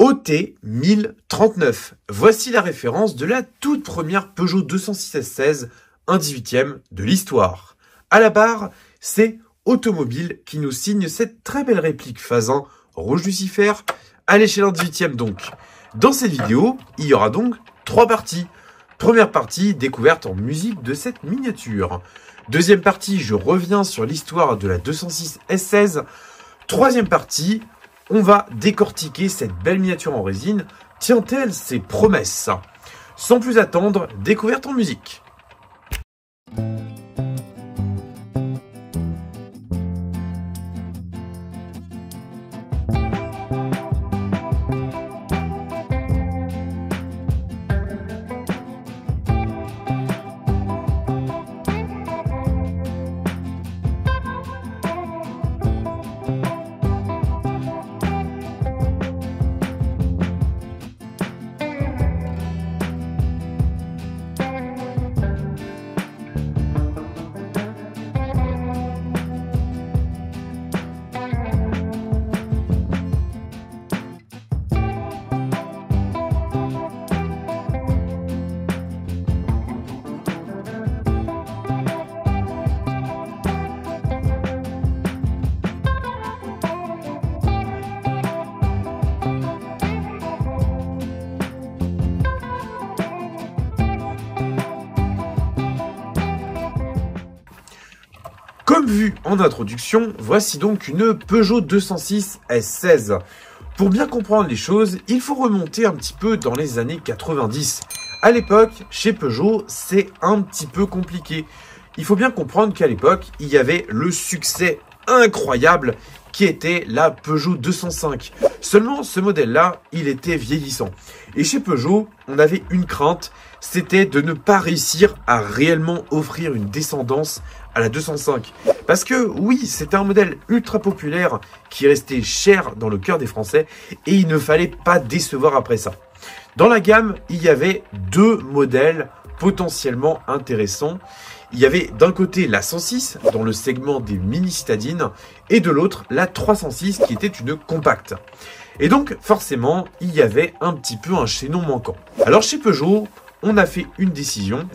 OT 1039. Voici la référence de la toute première Peugeot 206 S16, 1/18e de l'histoire. À la barre, c'est Automobile qui nous signe cette très belle réplique phase 1 rouge Lucifer à l'échelle 1/18e donc. Dans cette vidéo, il y aura donc 3 parties. Première partie, découverte en musique de cette miniature. Deuxième partie, je reviens sur l'histoire de la 206 S16. Troisième partie, on va décortiquer cette belle miniature en résine. Tient-elle ses promesses? Sans plus attendre, découverte en musique. Comme vu en introduction, voici donc une Peugeot 206 S16. Pour bien comprendre les choses, il faut remonter un petit peu dans les années 90. À l'époque, chez Peugeot, c'est un petit peu compliqué. Il faut bien comprendre qu'à l'époque, il y avait le succès incroyable qui était la Peugeot 205. Seulement, ce modèle-là, il était vieillissant. Et chez Peugeot, on avait une crainte, c'était de ne pas réussir à réellement offrir une descendance à la 205. Parce que oui, c'était un modèle ultra populaire qui restait cher dans le cœur des Français et il ne fallait pas décevoir après ça. Dans la gamme, il y avait 2 modèles potentiellement intéressants. Il y avait d'un côté la 106 dans le segment des mini citadines et de l'autre la 306 qui était une compacte. Et donc forcément, il y avait un petit peu un chaînon manquant. Alors chez Peugeot, on a pris une décision,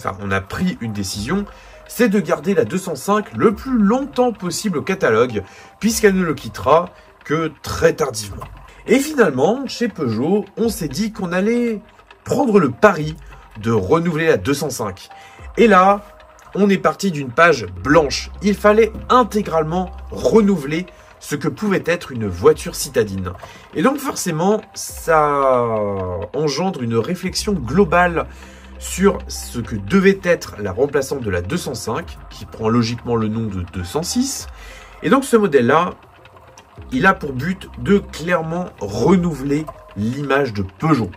c'est de garder la 205 le plus longtemps possible au catalogue, puisqu'elle ne le quittera que très tardivement. Et finalement, chez Peugeot, on s'est dit qu'on allait prendre le pari de renouveler la 205. Et là, on est parti d'une page blanche. Il fallait intégralement renouveler ce que pouvait être une voiture citadine. Et donc forcément, ça engendre une réflexion globale sur ce que devait être la remplaçante de la 205, qui prend logiquement le nom de 206. Et donc ce modèle-là, il a pour but de clairement renouveler l'image de Peugeot.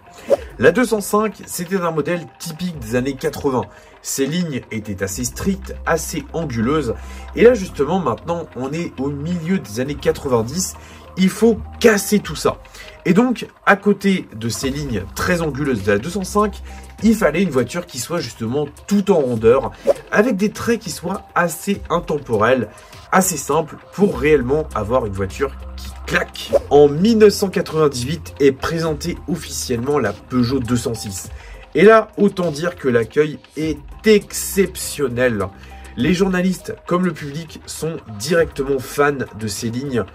La 205, c'était un modèle typique des années 80. Ses lignes étaient assez strictes, assez anguleuses. Et là justement, maintenant, on est au milieu des années 90. Il faut casser tout ça. Et donc, à côté de ces lignes très anguleuses de la 205, il fallait une voiture qui soit justement tout en rondeur, avec des traits qui soient assez intemporels, assez simples, pour réellement avoir une voiture qui claque. En 1998 est présentée officiellement la Peugeot 206. Et là, autant dire que l'accueil est exceptionnel. Les journalistes comme le public sont directement fans de ces lignes,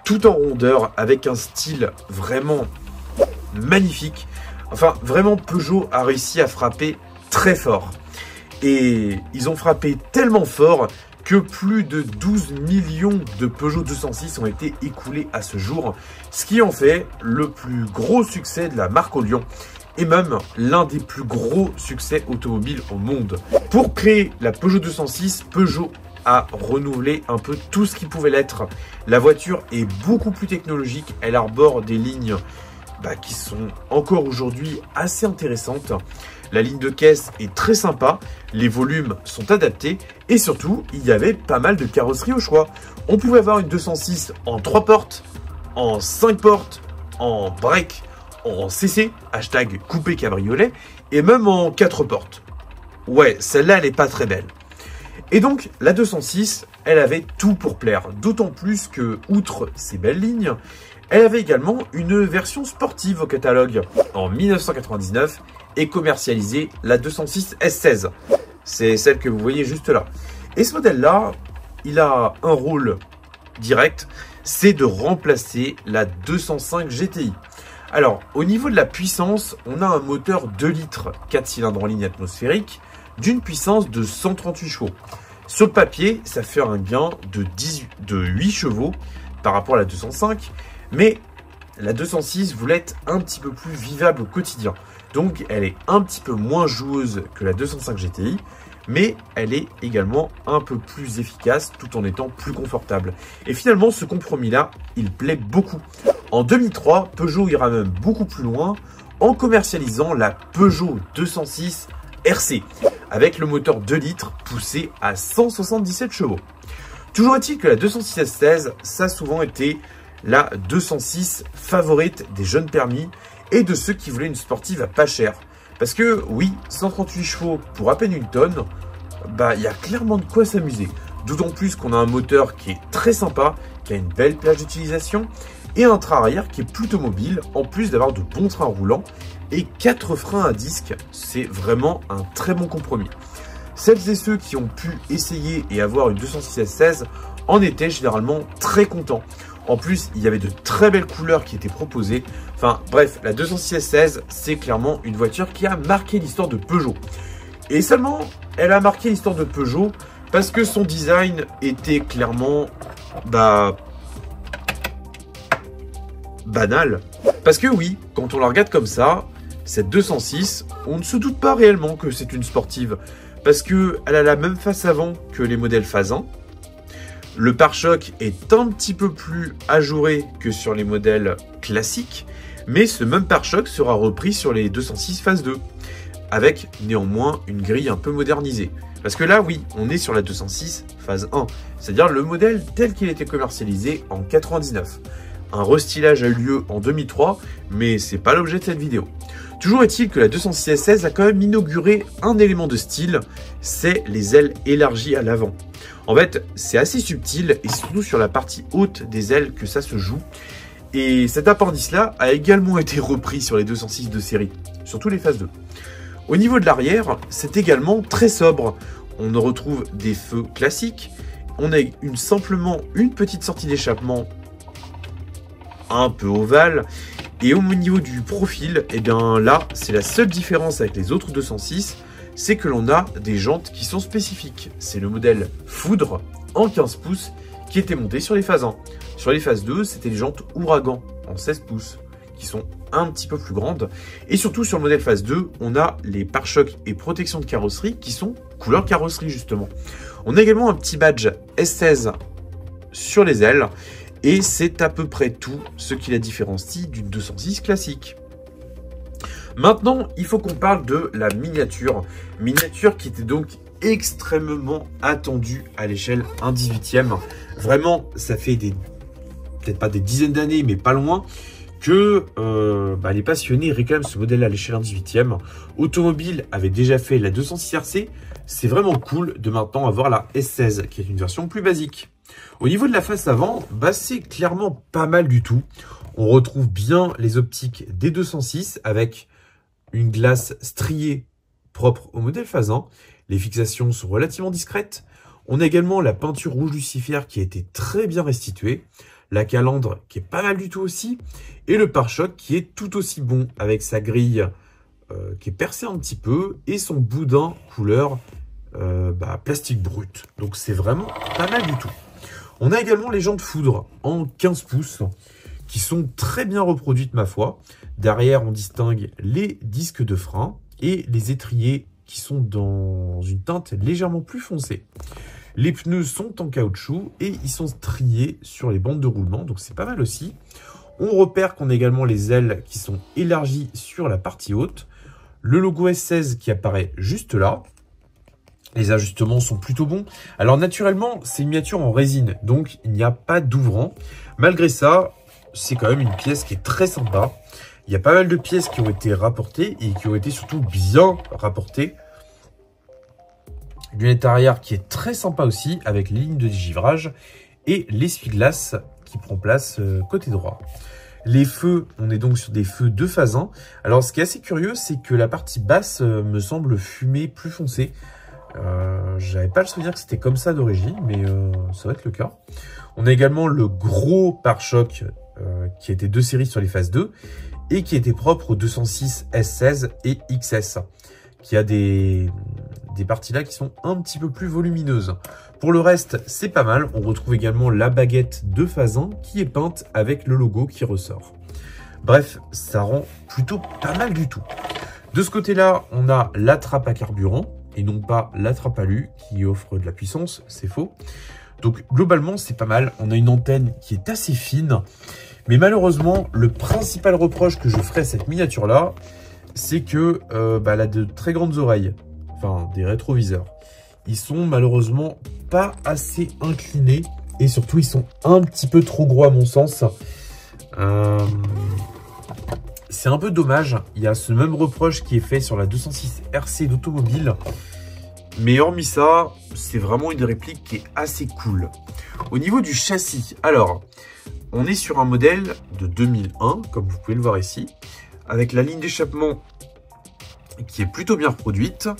tout en rondeur, avec un style vraiment magnifique. Enfin, vraiment, Peugeot a réussi à frapper très fort. Et ils ont frappé tellement fort que plus de 12 millions de Peugeot 206 ont été écoulés à ce jour, ce qui en fait le plus gros succès de la marque au Lyon, et même l'un des plus gros succès automobiles au monde. Pour créer la Peugeot 206, Peugeot a renouvelé un peu tout ce qui pouvait l'être. La voiture est beaucoup plus technologique, elle arbore des lignes qui sont encore aujourd'hui assez intéressantes. La ligne de caisse est très sympa, les volumes sont adaptés et surtout, il y avait pas mal de carrosseries au choix. On pouvait avoir une 206 en 3 portes, en 5 portes, en break, en CC, hashtag coupé cabriolet, et même en 4 portes. Ouais, celle-là, elle n'est pas très belle. Et donc, la 206, elle avait tout pour plaire. D'autant plus que, outre ces belles lignes, elle avait également une version sportive au catalogue. En 1999 est commercialisée la 206 S16. C'est celle que vous voyez juste là. Et ce modèle-là, il a un rôle direct, c'est de remplacer la 205 GTI. Alors, au niveau de la puissance, on a un moteur 2 litres, 4 cylindres en ligne atmosphérique, d'une puissance de 138 chevaux. Sur le papier, ça fait un gain de 8 chevaux par rapport à la 205, mais la 206 voulait être un petit peu plus vivable au quotidien. Donc, elle est un petit peu moins joueuse que la 205 GTI, mais elle est également un peu plus efficace tout en étant plus confortable. Et finalement, ce compromis-là, il plaît beaucoup. En 2003, Peugeot ira même beaucoup plus loin en commercialisant la Peugeot 206 RC avec le moteur 2 litres poussé à 177 chevaux. Toujours est-il que la 206 S16, ça a souvent été la 206 favorite des jeunes permis et de ceux qui voulaient une sportive à pas cher. Parce que oui, 138 chevaux pour à peine une tonne, bah il y a clairement de quoi s'amuser. D'autant plus qu'on a un moteur qui est très sympa, qui a une belle plage d'utilisation et un train arrière qui est plutôt mobile, en plus d'avoir de bons trains roulants et 4 freins à disque. C'est vraiment un très bon compromis. Celles et ceux qui ont pu essayer et avoir une 206 S16 en étaient généralement très contents. En plus, il y avait de très belles couleurs qui étaient proposées. Enfin bref, la 206 S16, c'est clairement une voiture qui a marqué l'histoire de Peugeot. Et seulement, elle a marqué l'histoire de Peugeot parce que son design était clairement banal. Parce que oui, quand on la regarde comme ça, cette 206, on ne se doute pas réellement que c'est une sportive. Parce qu'elle a la même face avant que les modèles phase 1. Le pare-choc est un petit peu plus ajouré que sur les modèles classiques, mais ce même pare-choc sera repris sur les 206 phase 2, avec néanmoins une grille un peu modernisée. Parce que là, oui, on est sur la 206 phase 1, c'est-à-dire le modèle tel qu'il était commercialisé en 99. Un restylage a eu lieu en 2003, mais c'est pas l'objet de cette vidéo. Toujours est-il que la 206 S16 a quand même inauguré un élément de style, c'est les ailes élargies à l'avant. En fait, c'est assez subtil et surtout sur la partie haute des ailes que ça se joue. Et cet appendice-là a également été repris sur les 206 de série, surtout les phases 2. Au niveau de l'arrière, c'est également très sobre. On retrouve des feux classiques. On a simplement une petite sortie d'échappement un peu ovale. Et au niveau du profil, et bien là, c'est la seule différence avec les autres 206, c'est que l'on a des jantes qui sont spécifiques. C'est le modèle Foudre en 15 pouces qui était monté sur les phases 1. Sur les phases 2, c'était les jantes Ouragan en 16 pouces qui sont un petit peu plus grandes. Et surtout sur le modèle phase 2, on a les pare-chocs et protections de carrosserie qui sont couleur carrosserie justement. On a également un petit badge S16 sur les ailes. Et c'est à peu près tout ce qui la différencie d'une 206 classique. Maintenant, il faut qu'on parle de la miniature. Miniature qui était donc extrêmement attendue à l'échelle 1/18e. Vraiment, ça fait peut-être pas des dizaines d'années, mais pas loin, que les passionnés réclament ce modèle à l'échelle 1/18e. Automobile avait déjà fait la 206 RC. C'est vraiment cool de maintenant avoir la S16, qui est une version plus basique. Au niveau de la face avant, c'est clairement pas mal du tout. On retrouve bien les optiques des 206 avec une glace striée propre au modèle phase 1. Les fixations sont relativement discrètes. On a également la peinture rouge Lucifer qui a été très bien restituée. La calandre qui est pas mal du tout aussi. Et le pare-choc qui est tout aussi bon avec sa grille qui est percée un petit peu et son boudin couleur plastique brut. Donc c'est vraiment pas mal du tout. On a également les jantes Foudre en 15 pouces qui sont très bien reproduites ma foi. Derrière, on distingue les disques de frein et les étriers qui sont dans une teinte légèrement plus foncée. Les pneus sont en caoutchouc et ils sont striés sur les bandes de roulement, donc c'est pas mal aussi. On repère qu'on a également les ailes qui sont élargies sur la partie haute. Le logo S16 qui apparaît juste là. Les ajustements sont plutôt bons. Alors naturellement, c'est une miniature en résine, donc il n'y a pas d'ouvrant. Malgré ça, c'est quand même une pièce qui est très sympa. Il y a pas mal de pièces qui ont été rapportées et qui ont été surtout bien rapportées. Lunette arrière qui est très sympa aussi avec les lignes de dégivrage et l'essuie-glace qui prend place côté droit. Les feux, on est donc sur des feux de phase 1. Alors ce qui est assez curieux, c'est que la partie basse me semble fumée plus foncée. J'avais pas le souvenir que c'était comme ça d'origine, mais ça va être le cas. On a également le gros pare-choc qui était de série sur les phases 2 et qui était propre aux 206 S16 et XS, qui a des parties là qui sont un petit peu plus volumineuses. Pour le reste, c'est pas mal. On retrouve également la baguette de phase 1 qui est peinte avec le logo qui ressort. Bref, ça rend plutôt pas mal du tout. De ce côté-là, on a la trappe à carburant et non pas la trappe à alu qui offre de la puissance, c'est faux. Donc globalement, c'est pas mal. On a une antenne qui est assez fine. Mais malheureusement, le principal reproche que je ferai à cette miniature-là, c'est que elle a de très grandes oreilles. Enfin, des rétroviseurs. Ils sont malheureusement pas assez inclinés. Et surtout, ils sont un petit peu trop gros à mon sens. C'est un peu dommage. Il y a ce même reproche qui est fait sur la 206 RC d'Automobile. Mais hormis ça, c'est vraiment une réplique qui est assez cool. Au niveau du châssis, alors, on est sur un modèle de 2001, comme vous pouvez le voir ici, avec la ligne d'échappement qui est plutôt bien reproduite.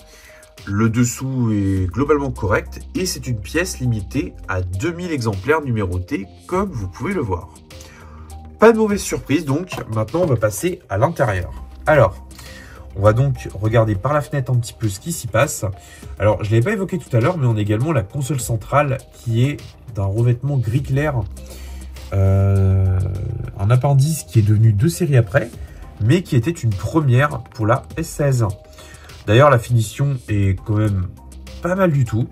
Le dessous est globalement correct et c'est une pièce limitée à 2000 exemplaires numérotés, comme vous pouvez le voir. Pas de mauvaise surprise, donc maintenant on va passer à l'intérieur. Alors, on va donc regarder par la fenêtre un petit peu ce qui s'y passe. Alors, je ne l'avais pas évoqué tout à l'heure, mais on a également la console centrale qui est d'un revêtement gris clair. Un appendice qui est devenu de série après, mais qui était une première pour la S16. D'ailleurs, la finition est quand même pas mal du tout.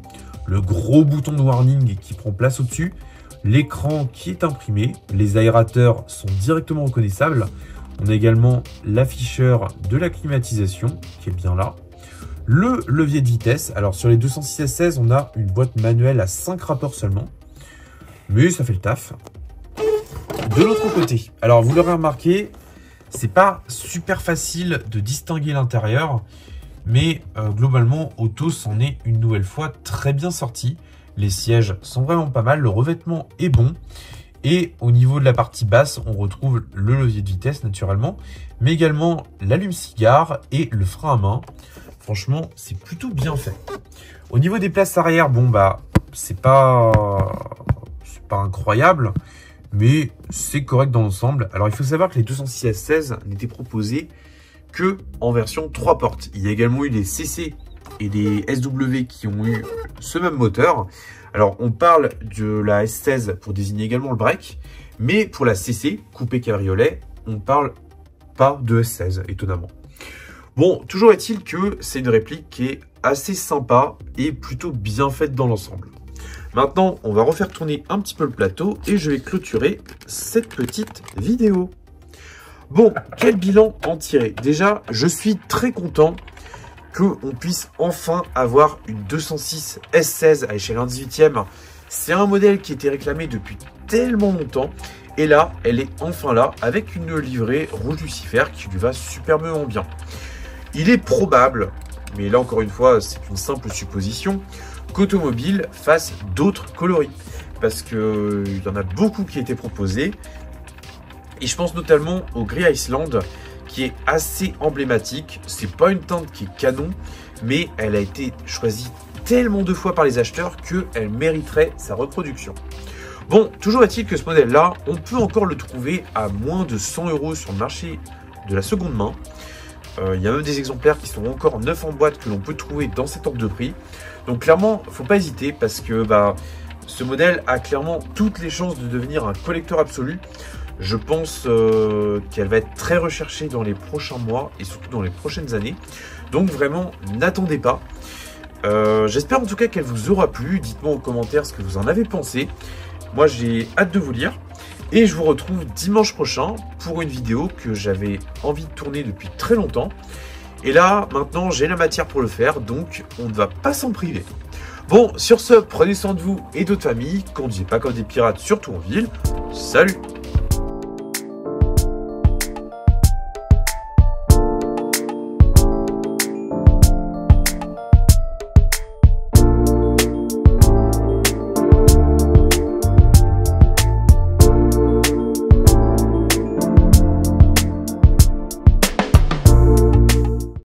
Le gros bouton de warning qui prend place au-dessus. L'écran qui est imprimé. Les aérateurs sont directement reconnaissables. On a également l'afficheur de la climatisation qui est bien là. Le levier de vitesse. Alors sur les 206 S16, on a une boîte manuelle à 5 rapports seulement. Mais ça fait le taf. De l'autre côté, alors vous l'aurez remarqué, c'est pas super facile de distinguer l'intérieur. Mais globalement, Auto s'en est une nouvelle fois très bien sorti. Les sièges sont vraiment pas mal, le revêtement est bon. Et au niveau de la partie basse, on retrouve le levier de vitesse naturellement, mais également l'allume-cigare et le frein à main. Franchement, c'est plutôt bien fait. Au niveau des places arrière, bon bah, c'est pas incroyable, mais c'est correct dans l'ensemble. Alors il faut savoir que les 206 S16 n'étaient proposés que en version 3 portes. Il y a également eu des CC et des SW qui ont eu ce même moteur. Alors, on parle de la S16 pour désigner également le break, mais pour la CC, coupé cabriolet, on parle pas de S16, étonnamment. Bon, toujours est-il que c'est une réplique qui est assez sympa et plutôt bien faite dans l'ensemble. Maintenant, on va refaire tourner un petit peu le plateau et je vais clôturer cette petite vidéo. Bon, quel bilan en tirer? Déjà, je suis très content qu'on puisse enfin avoir une 206 S16 à l'échelle 1/18e. C'est un modèle qui était réclamé depuis tellement longtemps. Et là, elle est enfin là avec une livrée rouge Lucifer qui lui va superbement bien. Il est probable, mais là encore une fois, c'est une simple supposition, qu'Automobile fasse d'autres coloris. Parce qu'il y en a beaucoup qui étaient proposés. Et je pense notamment au gris Iceland, qui est assez emblématique. C'est pas une teinte qui est canon, mais elle a été choisie tellement de fois par les acheteurs qu'elle mériterait sa reproduction. Bon, toujours est-il que ce modèle-là, on peut encore le trouver à moins de 100 € sur le marché de la seconde main. Il y a même des exemplaires qui sont encore neufs en boîte que l'on peut trouver dans cette ordre de prix. Donc clairement, faut pas hésiter parce que ce modèle a clairement toutes les chances de devenir un collector absolu. Je pense qu'elle va être très recherchée dans les prochains mois et surtout dans les prochaines années. Donc vraiment, n'attendez pas. J'espère en tout cas qu'elle vous aura plu. Dites-moi en commentaire ce que vous en avez pensé. Moi, j'ai hâte de vous lire. Et je vous retrouve dimanche prochain pour une vidéo que j'avais envie de tourner depuis très longtemps. Et là, maintenant, j'ai la matière pour le faire. Donc, on ne va pas s'en priver. Bon, sur ce, prenez soin de vous et de votre famille. Conduisez pas comme des pirates, surtout en ville. Salut!